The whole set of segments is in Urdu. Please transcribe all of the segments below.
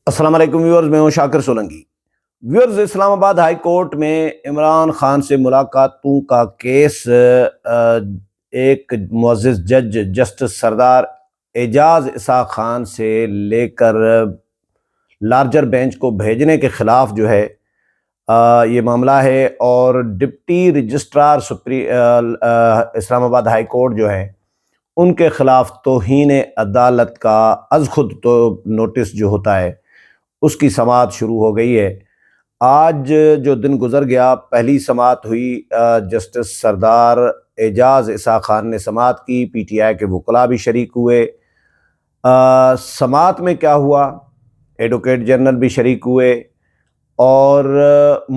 السلام علیکم ویورز، میں ہوں شاکر سولنگی۔ ویورز، اسلام آباد ہائی کورٹ میں عمران خان سے ملاقاتوں کا کیس ایک معزز جج جسٹس سردار اعجاز اسحاق خان سے لے کر لارجر بینچ کو بھیجنے کے خلاف جو ہے یہ معاملہ ہے، اور ڈپٹی رجسٹرار اسلام آباد ہائی کورٹ جو ہے ان کے خلاف توہین عدالت کا از خود تو نوٹس جو ہوتا ہے اس کی سماعت شروع ہو گئی ہے۔ آج جو دن گزر گیا، پہلی سماعت ہوئی، جسٹس سردار اعجاز اسحاق خان نے سماعت کی، پی ٹی آئی کے وکلاء بھی شریک ہوئے۔ سماعت میں کیا ہوا، ایڈوکیٹ جنرل بھی شریک ہوئے، اور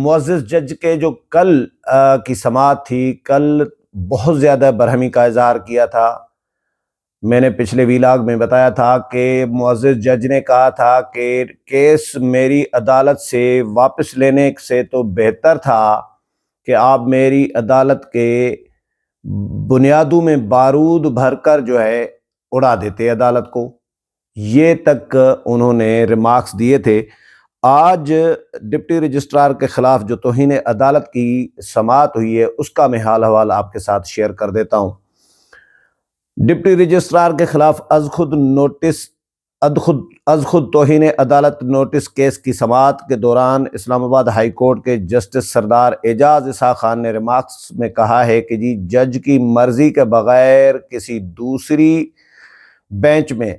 معزز جج کے جو کل کی سماعت تھی، کل بہت زیادہ برہمی کا اظہار کیا تھا۔ میں نے پچھلے ویلاگ میں بتایا تھا کہ معزز جج نے کہا تھا کہ کیس میری عدالت سے واپس لینے سے تو بہتر تھا کہ آپ میری عدالت کے بنیادوں میں بارود بھر کر جو ہے اڑا دیتے عدالت کو۔ یہ تک انہوں نے ریمارکس دیے تھے۔ آج ڈپٹی رجسٹرار کے خلاف جو توہین عدالت کی سماعت ہوئی ہے اس کا میں حال حوال آپ کے ساتھ شیئر کر دیتا ہوں۔ ڈپٹی رجسٹرار کے خلاف از خود توہین عدالت نوٹس کیس کی سماعت کے دوران اسلام آباد ہائی کورٹ کے جسٹس سردار اعجاز اسحاق خان نے ریمارکس میں کہا ہے کہ جج کی مرضی کے بغیر کسی دوسری بینچ میں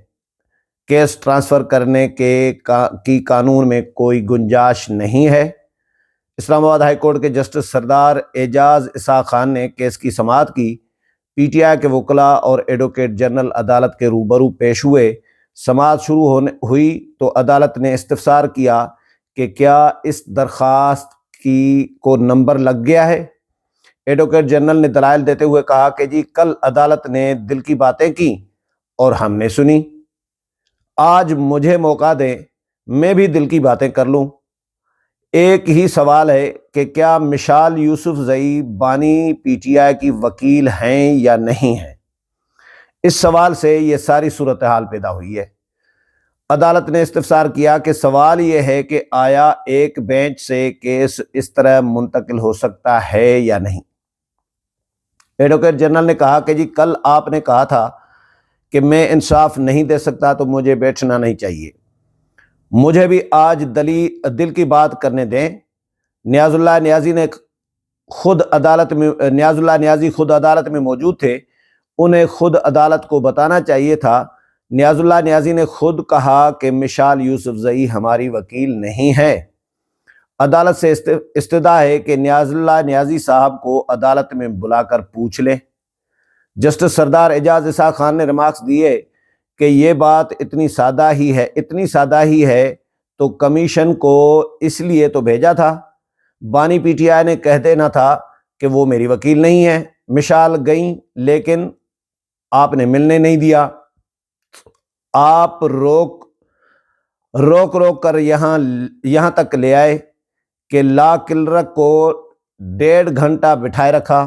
کیس ٹرانسفر کرنے کی قانون میں کوئی گنجائش نہیں ہے۔ اسلام آباد ہائی کورٹ کے جسٹس سردار اعجاز اسحاق خان نے کیس کی سماعت کی، پی ٹی آئی کے وکلاء اور ایڈوکیٹ جنرل عدالت کے روبرو پیش ہوئے۔ سماعت شروع ہوئی تو عدالت نے استفسار کیا کہ کیا اس درخواست کو نمبر لگ گیا ہے۔ ایڈوکیٹ جنرل نے دلائل دیتے ہوئے کہا کہ کل عدالت نے دل کی باتیں کی اور ہم نے سنی، آج مجھے موقع دیں میں بھی دل کی باتیں کر لوں۔ ایک ہی سوال ہے کہ کیا مشال یوسف زئی بانی پی ٹی آئی کی وکیل ہیں یا نہیں ہیں؟ اس سوال سے یہ ساری صورتحال پیدا ہوئی ہے۔ عدالت نے استفسار کیا کہ سوال یہ ہے کہ آیا ایک بینچ سے کیس اس طرح منتقل ہو سکتا ہے یا نہیں؟ ایڈوکیٹ جنرل نے کہا کہ کل آپ نے کہا تھا کہ میں انصاف نہیں دے سکتا تو مجھے بیٹھنا نہیں چاہیے، مجھے بھی آج دل کی بات کرنے دیں۔ نیاز اللہ نیازی خود عدالت میں موجود تھے، انہیں خود عدالت کو بتانا چاہیے تھا۔ نیاز اللہ نیازی نے خود کہا کہ مشال یوسف زئی ہماری وکیل نہیں ہے۔ عدالت سے استدعا ہے کہ نیاز اللہ نیازی صاحب کو عدالت میں بلا کر پوچھ لیں۔ جسٹس سردار اعجاز اسحاق خان نے ریمارکس دیے کہ یہ بات اتنی سادہ ہی ہے تو کمیشن کو اس لیے تو بھیجا تھا، بانی پی ٹی آئی نے کہہ دینا تھا کہ وہ میری وکیل نہیں ہے۔ مشال گئیں لیکن آپ نے ملنے نہیں دیا، آپ روک کر یہاں تک لے آئے کہ لا کلرک کو 1.5 گھنٹہ بٹھائے رکھا۔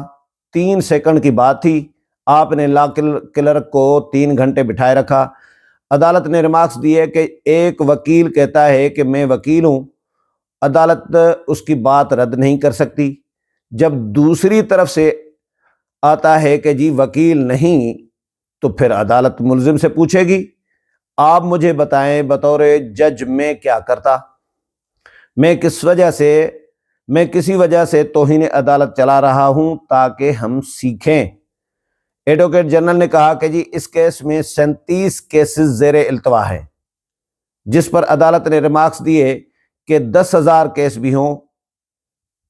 3 سیکنڈ کی بات تھی، آپ نے لا کلرک کو 3 گھنٹے بٹھائے رکھا۔ عدالت نے ریمارکس دیے کہ ایک وکیل کہتا ہے کہ میں وکیل ہوں، عدالت اس کی بات رد نہیں کر سکتی۔ جب دوسری طرف سے آتا ہے کہ وکیل نہیں تو پھر عدالت ملزم سے پوچھے گی، آپ مجھے بتائیں بطور جج میں کیا کرتا؟ میں کسی وجہ سے توہین عدالت چلا رہا ہوں تاکہ ہم سیکھیں۔ ایڈوکیٹ جنرل نے کہا کہ اس کیس میں 37 کیسز زیر التوا ہیں، جس پر عدالت نے ریمارکس دیے کہ 10,000 کیس بھی ہوں،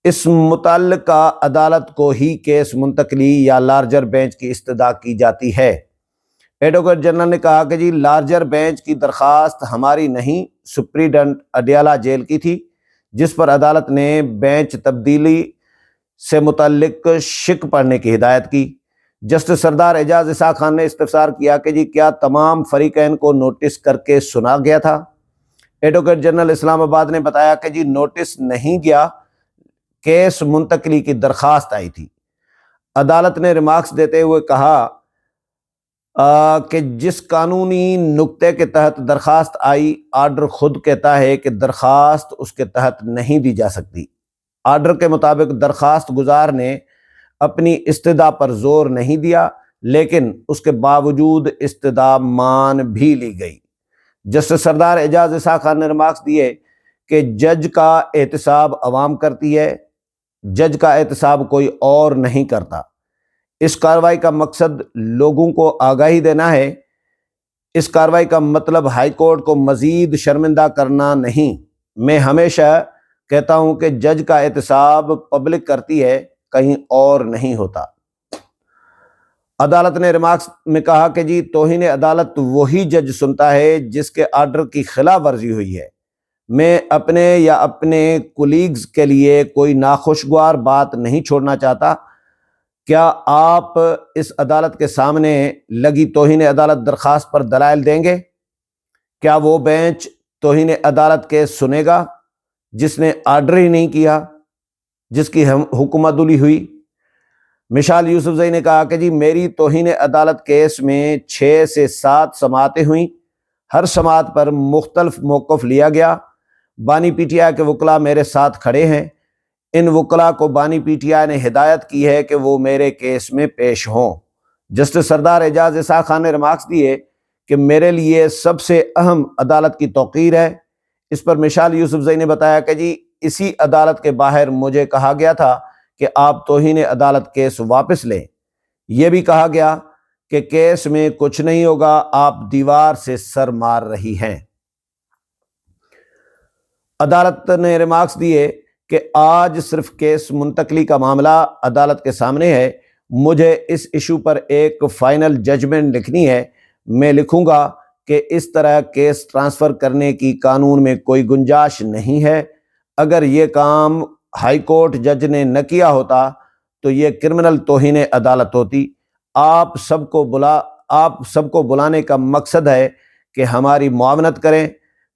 اس متعلقہ عدالت کو ہی کیس منتقلی یا لارجر بینچ کی استدعا کی جاتی ہے۔ ایڈوکیٹ جنرل نے کہا کہ لارجر بینچ کی درخواست ہماری نہیں، سپریڈنٹ اڈیالہ جیل کی تھی، جس پر عدالت نے بینچ تبدیلی سے متعلق شک پڑھنے کی ہدایت کی۔ جسٹس سردار اعجاز اسحاق خان نے استفسار کیا کہ کیا تمام فریقین کو نوٹس کر کے سنا گیا تھا؟ ایڈوکیٹ جنرل اسلام آباد نے بتایا کہ نوٹس نہیں گیا، کیس منتقلی کی درخواست آئی تھی۔ عدالت نے ریمارکس دیتے ہوئے کہا کہ جس قانونی نقطے کے تحت درخواست آئی، آرڈر خود کہتا ہے کہ درخواست اس کے تحت نہیں دی جا سکتی۔ آرڈر کے مطابق درخواست گزار نے اپنی استدعا پر زور نہیں دیا، لیکن اس کے باوجود استدعا مان بھی لی گئی۔ جسٹس سردار اعجاز اسحاق خان نے ریمارکس دیے کہ جج کا احتساب عوام کرتی ہے، جج کا احتساب کوئی اور نہیں کرتا۔ اس کارروائی کا مقصد لوگوں کو آگاہی دینا ہے۔ اس کارروائی کا مطلب ہائی کورٹ کو مزید شرمندہ کرنا نہیں۔ میں ہمیشہ کہتا ہوں کہ جج کا احتساب پبلک کرتی ہے، کہیں اور نہیں ہوتا۔ عدالت نے ریمارکس میں کہا کہ جی توہین عدالت وہی جج سنتا ہے جس کے آرڈر کی خلاف ورزی ہوئی ہے۔ میں اپنے یا اپنے کولیگز کے لیے کوئی ناخوشگوار بات نہیں چھوڑنا چاہتا۔ کیا آپ اس عدالت کے سامنے لگی توہین عدالت درخواست پر دلائل دیں گے؟ کیا وہ بینچ توہین عدالت کیس سنے گا جس نے آرڈر ہی نہیں کیا، جس کی حکم عدولی ہوئی؟ مشال یوسفزئی نے کہا کہ جی میری توہین عدالت کیس میں 6 سے 7 سماعتیں ہوئیں، ہر سماعت پر مختلف موقف لیا گیا۔ بانی پی ٹی آئی کے وکلاء میرے ساتھ کھڑے ہیں۔ ان وکلاء کو بانی پی ٹی آئی نے ہدایت کی ہے کہ وہ میرے کیس میں پیش ہوں۔ جسٹس سردار اعجاز اسحاق خان نے ریمارکس دیے کہ میرے لیے سب سے اہم عدالت کی توقیر ہے۔ اس پر مشال یوسفزئی نے بتایا کہ جی اسی عدالت کے باہر مجھے کہا گیا تھا کہ آپ توہین عدالت کیس واپس لیں۔ یہ بھی کہا گیا کہ کیس میں کچھ نہیں ہوگا، آپ دیوار سے سر مار رہی ہیں۔ عدالت نے ریمارکس دیے کہ آج صرف کیس منتقلی کا معاملہ عدالت کے سامنے ہے۔ مجھے اس ایشو پر ایک فائنل ججمنٹ لکھنی ہے۔ میں لکھوں گا کہ اس طرح کیس ٹرانسفر کرنے کی قانون میں کوئی گنجائش نہیں ہے۔ اگر یہ کام ہائی کورٹ جج نے نہ کیا ہوتا تو یہ کرمنل توہین عدالت ہوتی۔ آپ سب کو بلانے کا مقصد ہے کہ ہماری معاونت کریں۔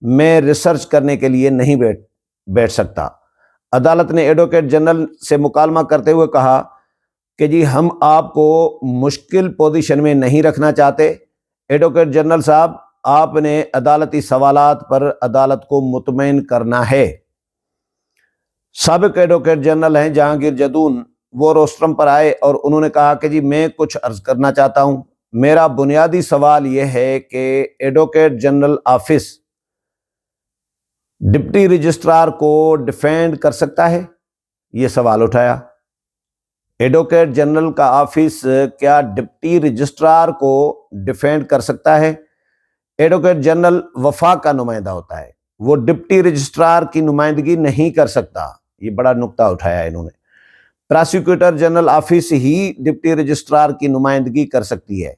میں ریسرچ کرنے کے لیے نہیں بیٹھ سکتا۔ عدالت نے ایڈوکیٹ جنرل سے مکالمہ کرتے ہوئے کہا کہ جی ہم آپ کو مشکل پوزیشن میں نہیں رکھنا چاہتے۔ ایڈوکیٹ جنرل صاحب، آپ نے عدالتی سوالات پر عدالت کو مطمئن کرنا ہے۔ سابق ایڈوکیٹ جنرل ہیں جہانگیر جدون، وہ روسٹرم پر آئے اور انہوں نے کہا کہ جی میں کچھ عرض کرنا چاہتا ہوں۔ میرا بنیادی سوال یہ ہے کہ advocate general office deputy registrar کو ڈیفینڈ کر سکتا ہے؟ یہ سوال اٹھایا۔ ایڈوکیٹ جنرل کا آفس کیا ڈپٹی رجسٹرار کو ڈیفینڈ کر سکتا ہے؟ ایڈوکیٹ جنرل وفاق کا نمائندہ ہوتا ہے، وہ ڈپٹی رجسٹرار کی نمائندگی نہیں کر سکتا۔ یہ بڑا نقطہ اٹھایا انہوں نے۔ پراسیکیوٹر جنرل آفس ہی ڈپٹی رجسٹرار کی نمائندگی کر سکتی ہے۔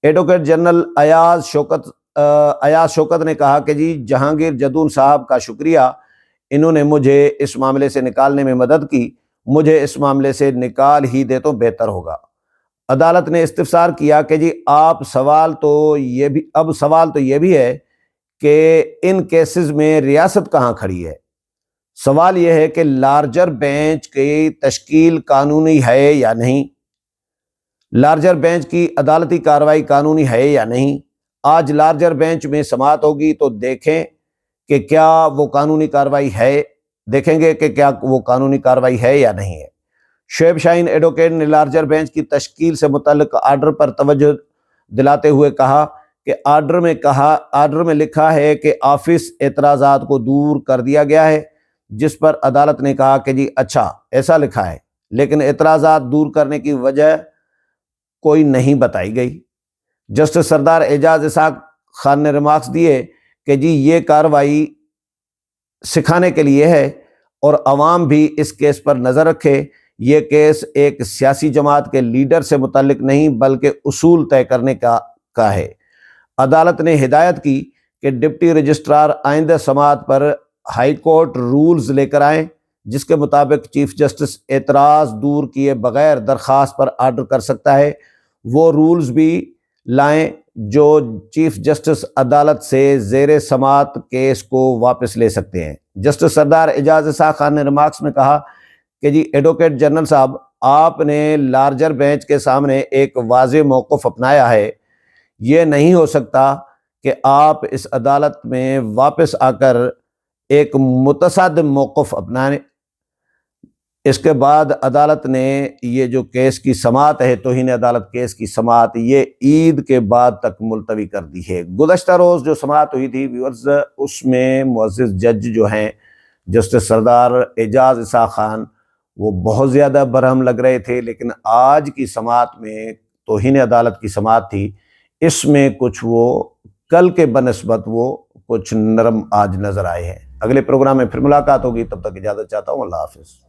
ایڈوکیٹ جنرل ایاز شوکت نے کہا کہ جی جہانگیر جدون صاحب کا شکریہ، انہوں نے مجھے اس معاملے سے نکالنے میں مدد کی، مجھے اس معاملے سے نکال ہی دے تو بہتر ہوگا۔ عدالت نے استفسار کیا کہ جی سوال تو یہ بھی ہے کہ ان کیسز میں ریاست کہاں کھڑی ہے؟ سوال یہ ہے کہ لارجر بینچ کی تشکیل قانونی ہے یا نہیں؟ لارجر بینچ کی عدالتی کارروائی قانونی ہے یا نہیں؟ آج لارجر بینچ میں سماعت ہوگی تو دیکھیں کہ کیا وہ قانونی کارروائی ہے، دیکھیں گے کہ کیا وہ قانونی کارروائی ہے یا نہیں ہے۔ شعیب شاہین ایڈوکیٹ نے لارجر بینچ کی تشکیل سے متعلق آرڈر پر توجہ دلاتے ہوئے کہا کہ آرڈر میں لکھا ہے کہ آفس اعتراضات کو دور کر دیا گیا ہے، جس پر عدالت نے کہا کہ جی اچھا ایسا لکھا ہے، لیکن اعتراضات دور کرنے کی وجہ کوئی نہیں بتائی گئی۔ جسٹس سردار اعجاز اسحاق خان نے ریمارکس دیے کہ جی یہ کارروائی سکھانے کے لیے ہے اور عوام بھی اس کیس پر نظر رکھے۔ یہ کیس ایک سیاسی جماعت کے لیڈر سے متعلق نہیں بلکہ اصول طے کرنے کا ہے۔ عدالت نے ہدایت کی کہ ڈپٹی رجسٹرار آئندہ سماعت پر ہائی کورٹ رولز لے کر آئیں، جس کے مطابق چیف جسٹس اعتراض دور کیے بغیر درخواست پر آرڈر کر سکتا ہے۔ وہ رولز بھی لائیں جو چیف جسٹس عدالت سے زیر سماعت کیس کو واپس لے سکتے ہیں۔ جسٹس سردار اعجاز اسحاق خان نے ریمارکس میں کہا کہ جی ایڈوکیٹ جنرل صاحب، آپ نے لارجر بینچ کے سامنے ایک واضح موقف اپنایا ہے یہ نہیں ہو سکتا کہ آپ اس عدالت میں واپس آ کر ایک متصادم موقف اپنائیں۔ اس کے بعد عدالت نے یہ جو کیس کی سماعت ہے، توہین عدالت کیس کی سماعت، یہ عید کے بعد تک ملتوی کر دی ہے۔ گزشتہ روز جو سماعت ہوئی تھی ویورز، اس میں معزز جج جو ہیں جسٹس سردار اعجاز اسحاق خان، وہ بہت زیادہ برہم لگ رہے تھے، لیکن آج کی سماعت میں توہین عدالت کی سماعت تھی، اس میں کچھ وہ کل کے بنسبت وہ کچھ نرم آج نظر آئے ہیں۔ اگلے پروگرام میں پھر ملاقات ہوگی، تب تک اجازت چاہتا ہوں، اللہ حافظ۔